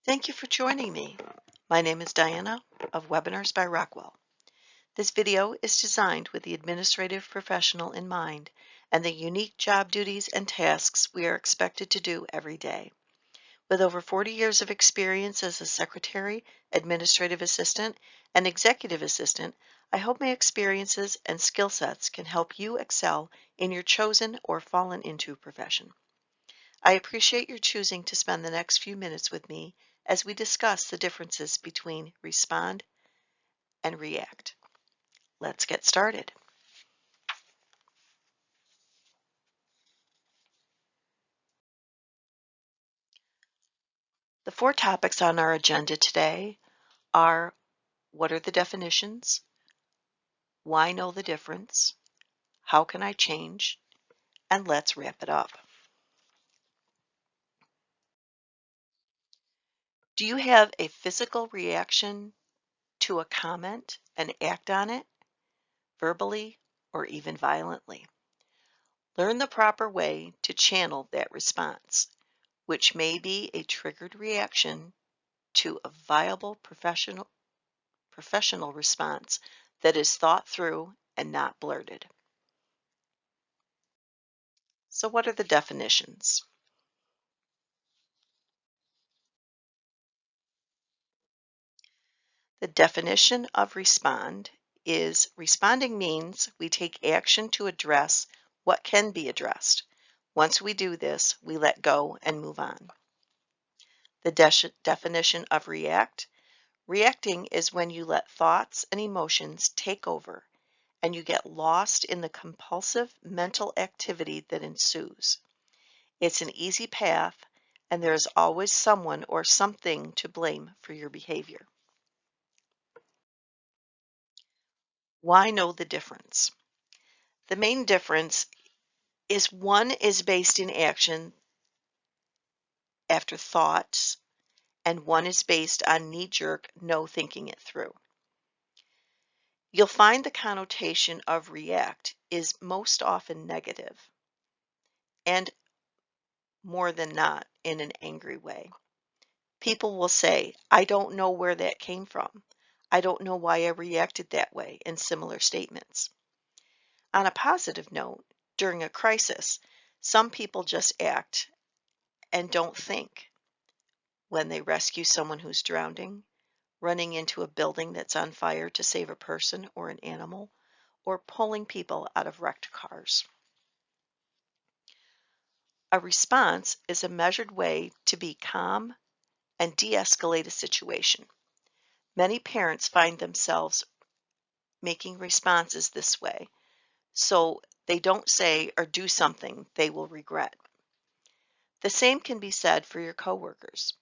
Thank you for joining me. My name is Diana of Webinars by Rockwell. This video is designed with the administrative professional in mind and the unique job duties and tasks we are expected to do every day. With over 40 years of experience as a secretary, administrative assistant, and executive assistant, I hope my experiences and skill sets can help you excel in your chosen or fallen into profession. I appreciate your choosing to spend the next few minutes with me as we discuss the differences between respond and react. Let's get started. The four topics on our agenda today are: what are the definitions? Why know the difference? How can I change? And let's wrap it up. Do you have a physical reaction to a comment and act on it, verbally or even violently? Learn the proper way to channel that response, which may be a triggered reaction to a viable professional response that is thought through and not blurted. So what are the definitions? The definition of respond is: responding means we take action to address what can be addressed. Once we do this, we let go and move on. The definition of react: reacting is when you let thoughts and emotions take over and you get lost in the compulsive mental activity that ensues. It's an easy path, and there is always someone or something to blame for your behavior. Why know the difference? The main difference is one is based in action after thoughts, and one is based on knee-jerk no thinking it through. You'll find the connotation of react is most often negative, and more than not in an angry way. People will say, "I don't know where that came from. I don't know why I reacted that way," and similar statements. On a positive note, during a crisis, some people just act and don't think when they rescue someone who's drowning, running into a building that's on fire to save a person or an animal, or pulling people out of wrecked cars. A response is a measured way to be calm and de-escalate a situation. Many parents find themselves making responses this way, so they don't say or do something they will regret. The same can be said for your coworkers.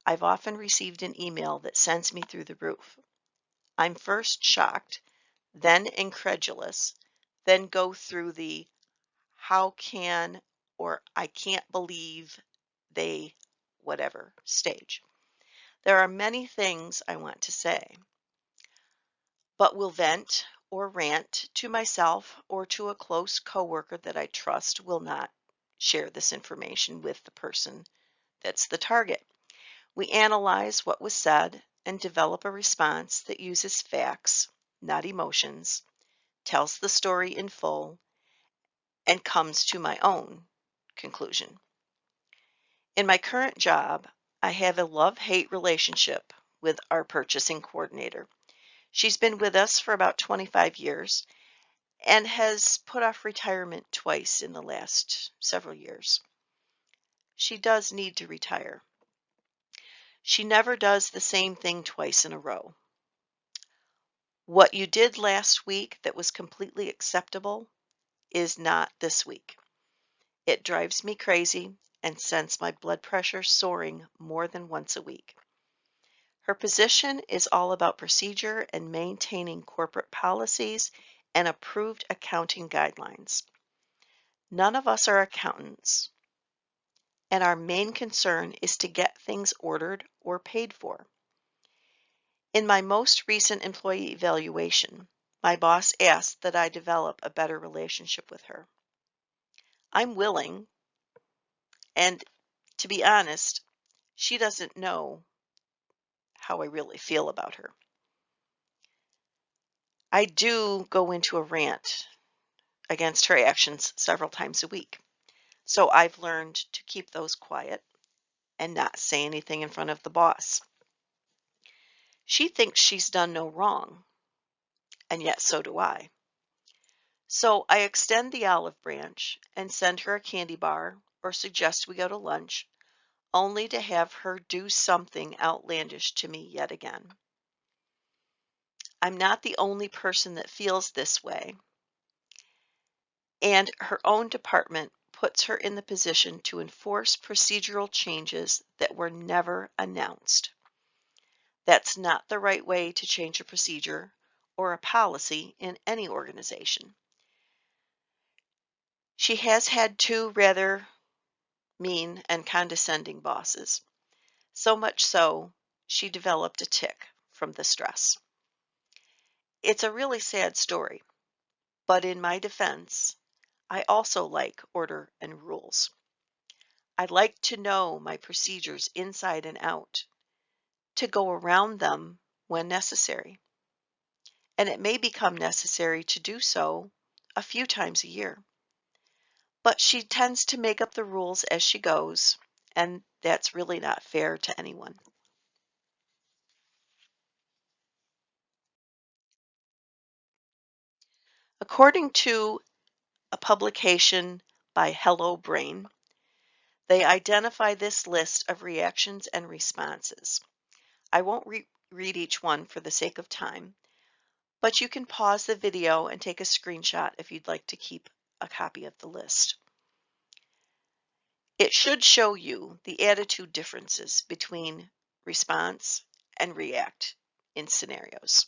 I've often received an email that sends me through the roof. I'm first shocked, then incredulous, then go through the how can or I can't believe they whatever stage. There are many things I want to say, but will vent or rant to myself or to a close coworker that I trust will not share this information with the person that's the target. We analyze what was said and develop a response that uses facts, not emotions, tells the story in full, and comes to my own conclusion. In my current job, I have a love-hate relationship with our purchasing coordinator. She's been with us for about 25 years and has put off retirement twice in the last several years. She does need to retire. She never does the same thing twice in a row. What you did last week that was completely acceptable is not this week. It drives me crazy and sends my blood pressure soaring more than once a week. Her position is all about procedure and maintaining corporate policies and approved accounting guidelines. None of us are accountants, and our main concern is to get things ordered or paid for. In my most recent employee evaluation, my boss asked that I develop a better relationship with her. I'm willing, and to be honest, she doesn't know how I really feel about her. I do go into a rant against her actions several times a week. So I've learned to keep those quiet and not say anything in front of the boss. She thinks she's done no wrong, and yet so do I. So I extend the olive branch and send her a candy bar or suggest we go to lunch, only to have her do something outlandish to me yet again. I'm not the only person that feels this way, and her own department puts her in the position to enforce procedural changes that were never announced. That's not the right way to change a procedure or a policy in any organization. She has had two rather mean and condescending bosses, so much so she developed a tic from the stress. It's a really sad story, but in my defense, I also like order and rules. I like to know my procedures inside and out, to go around them when necessary. And it may become necessary to do so a few times a year. But she tends to make up the rules as she goes, and that's really not fair to anyone. According to a publication by Hello Brain, they identify this list of reactions and responses. I won't read each one for the sake of time, but you can pause the video and take a screenshot if you'd like to keep a copy of the list. It should show you the attitude differences between response and react in scenarios.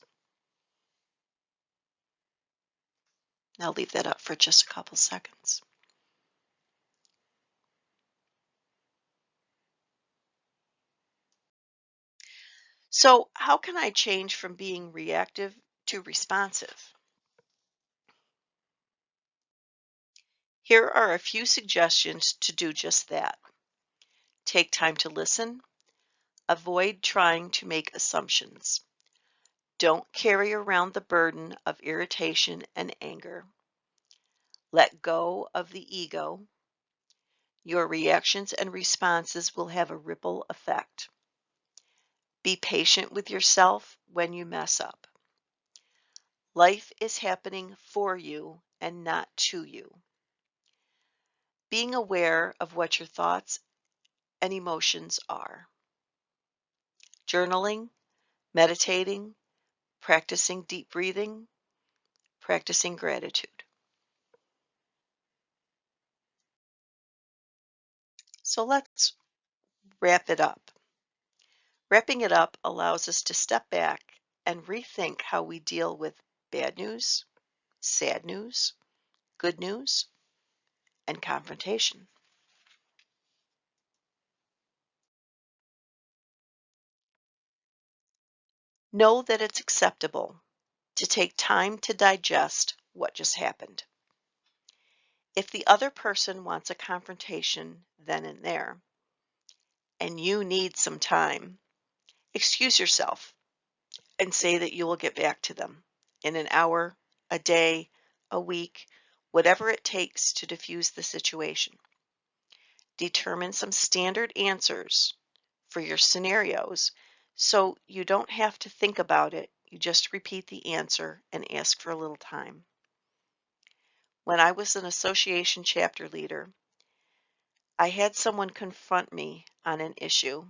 I'll leave that up for just a couple seconds. So how can I change from being reactive to responsive? Here are a few suggestions to do just that. Take time to listen. Avoid trying to make assumptions. Don't carry around the burden of irritation and anger. Let go of the ego. Your reactions and responses will have a ripple effect. Be patient with yourself when you mess up. Life is happening for you and not to you. Being aware of what your thoughts and emotions are. Journaling, meditating, practicing deep breathing, practicing gratitude. So let's wrap it up. Wrapping it up allows us to step back and rethink how we deal with bad news, sad news, good news, and confrontation. Know that it's acceptable to take time to digest what just happened. If the other person wants a confrontation then and there, and you need some time, excuse yourself and say that you will get back to them in an hour, a day, a week, whatever it takes to diffuse the situation. Determine some standard answers for your scenarios so you don't have to think about it. You just repeat the answer and ask for a little time. When I was an association chapter leader, I had someone confront me on an issue,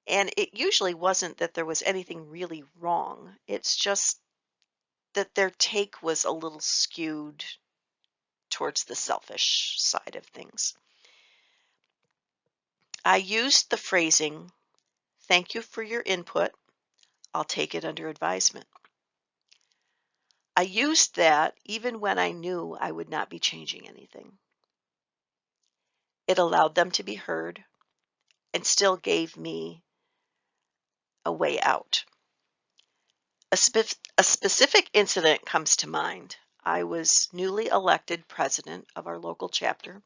and it usually wasn't that there was anything really wrong. It's just that their take was a little skewed towards the selfish side of things. I used the phrasing, "Thank you for your input. I'll take it under advisement." I used that even when I knew I would not be changing anything. It allowed them to be heard and still gave me a way out. A specific incident comes to mind. I was newly elected president of our local chapter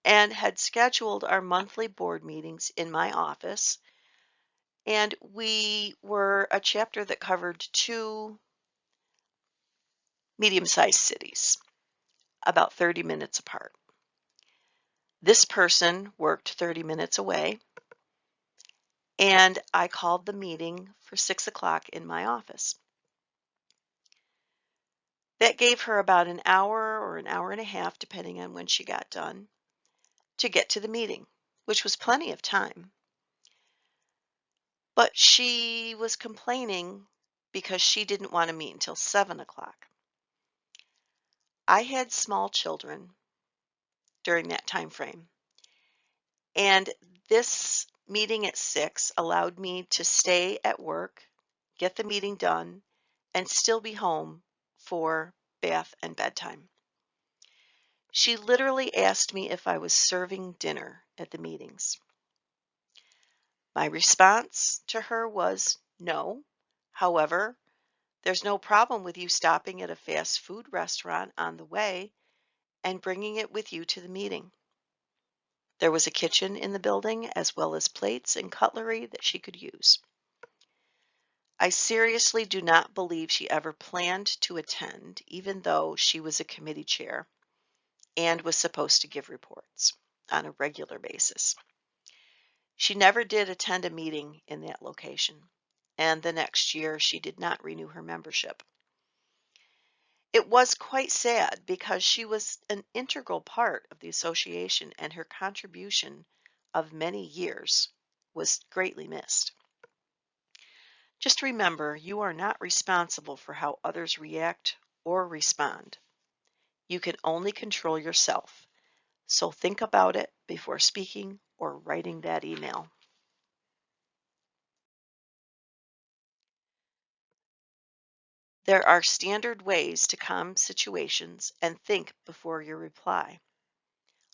and had scheduled our monthly board meetings in my office And we were a chapter that covered 2 medium-sized cities, about 30 minutes apart. This person worked 30 minutes away, and I called the meeting for 6 o'clock in my office. That gave her about an hour or an hour and a half, depending on when she got done, to get to the meeting, which was plenty of time. But she was complaining because she didn't want to meet until 7 o'clock. I had small children during that time frame, and this meeting at 6 allowed me to stay at work, get the meeting done, and still be home for bath and bedtime. She literally asked me if I was serving dinner at the meetings. My response to her was no. However, there's no problem with you stopping at a fast food restaurant on the way and bringing it with you to the meeting. There was a kitchen in the building as well as plates and cutlery that she could use. I seriously do not believe she ever planned to attend, even though she was a committee chair and was supposed to give reports on a regular basis. She never did attend a meeting in that location, and the next year she did not renew her membership. It was quite sad because she was an integral part of the association and her contribution of many years was greatly missed. Just remember, you are not responsible for how others react or respond. You can only control yourself. So think about it before speaking or writing that email. There are standard ways to calm situations and think before you reply.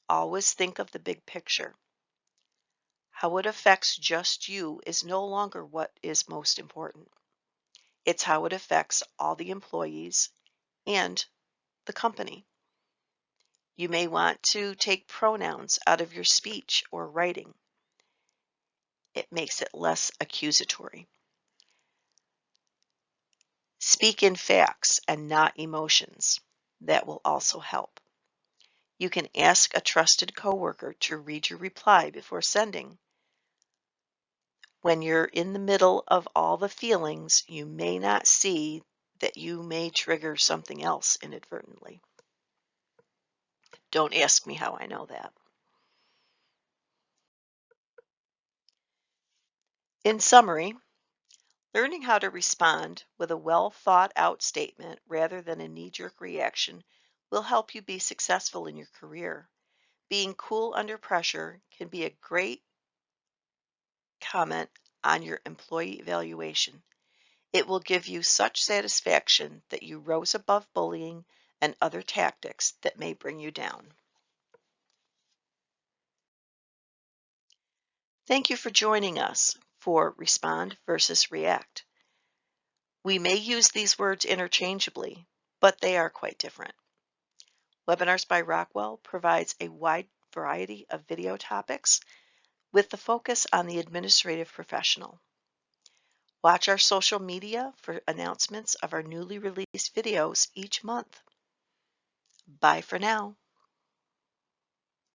Always think of the big picture. How it affects just you is no longer what is most important. It's how it affects all the employees and the company. You may want to take pronouns out of your speech or writing. It makes it less accusatory. Speak in facts and not emotions. That will also help. You can ask a trusted coworker to read your reply before sending. When you're in the middle of all the feelings, you may not see that you may trigger something else inadvertently. Don't ask me how I know that. In summary, learning how to respond with a well thought out statement rather than a knee jerk reaction will help you be successful in your career. Being cool under pressure can be a great comment on your employee evaluation. It will give you such satisfaction that you rose above bullying and other tactics that may bring you down. Thank you for joining us for Respond versus React. We may use these words interchangeably, but they are quite different. Webinars by Rockwell provides a wide variety of video topics with the focus on the administrative professional. Watch our social media for announcements of our newly released videos each month. Bye for now.